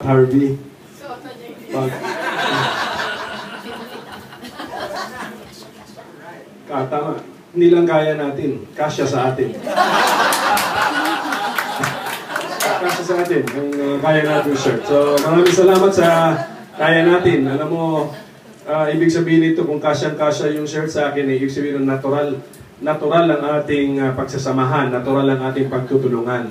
Harvey. Pag... Tama. Hindi lang kaya natin. Kasya sa atin. Kasya sa atin. Ang kaya natin shirt. So, maraming salamat sa kaya natin. Alam mo, ibig sabihin nito, kung kasyang-kasya yung shirt sa akin, ibig sabihin natural ang ating pagsasamahan, natural ang ating pagtutulungan.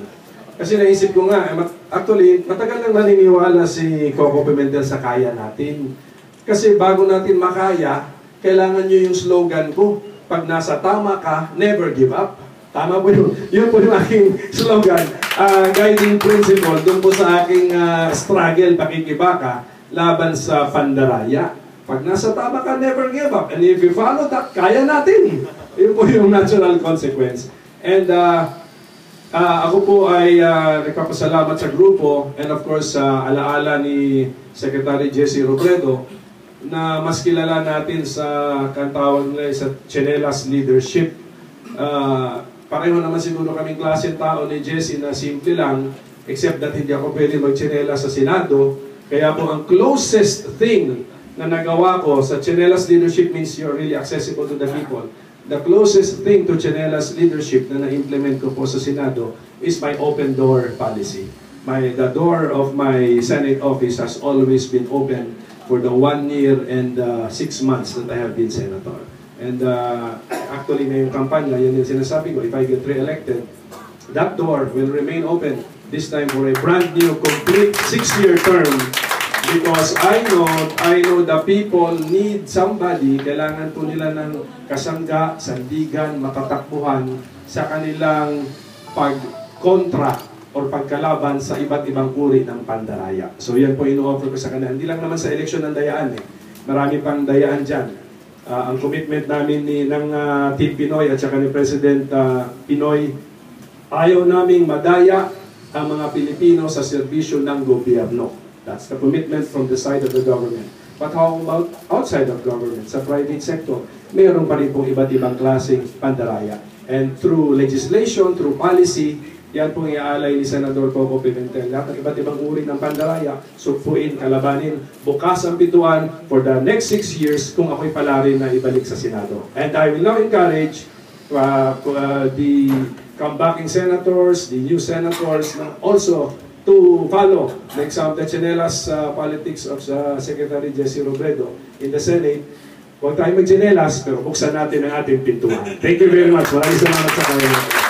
Kasi naisip ko nga, actually, matagal nang naniniwala si Coco Pimentel sa kaya natin. Kasi bago natin makaya, kailangan nyo yung slogan ko, pag nasa tama ka, never give up. Tama po yun. Yun po yung aking slogan, guiding principle, doon po sa aking struggle, pakikibaka, laban sa pandaraya. Pag nasa tama ka, never give up. And if you follow that, kaya natin. Yun po yung natural consequence. And ako po ay nagpapasalamat sa grupo, and of course, alaala ni Secretary Jesse Robredo, na mas kilala natin sa kantawag nila sa Chinelas Leadership. Pareho naman siguro kaming klaseng tao ni Jesse na simple lang, except that hindi ako pwede mag-chinelas sa Senado. Kaya po ang closest thing na nagawa ko sa Chinelas Leadership means you're really accessible to the people. The closest thing to Chinelas Leadership na na-implement ko po sa Senado is my open door policy. The door of my Senate office has always been open for the 1 year and 6 months that I have been Senator. And actually, ngayong kampanya, yun yung sinasabi ko, if I get re-elected, that door will remain open, this time for a brand new, complete 6-year term. Because I know the people need somebody, kailangan po nila ng kasangga, sandigan, matatakbuhan sa kanilang pagkontra or pagkalaban sa iba't ibang uri ng pandaraya. So yan po ino-offer ko sa kanila. Hindi lang naman sa eleksyon ng dayaan Marami pang dayaan dyan. Ang commitment namin ng Team Pinoy at saka ni President Pinoy, ayaw naming madaya ang mga Pilipino sa serbisyo ng gobyerno. That's the commitment from the side of the government. But how about outside of government, sa private sector? Mayroon pa rin pong iba't ibang klaseng pandaraya. And through legislation, through policy, yan pong iaalay ni Senador Coco Pimentel. Lahat ng iba't ibang uri ng pandaraya, sugpuin, kalabanin, bukas ang pintuan for the next 6 years kung ako'y pala rin na ibalik sa Senado. And I will now encourage the comebacking senators, the new senators, also to follow the example, the Chinelas politics of Secretary Jesse Robredo in the Senate. Huwag tayo mag-chinelas, pero buksan natin ang ating pintuan. Thank you very much. Maraming salamat sa kayo.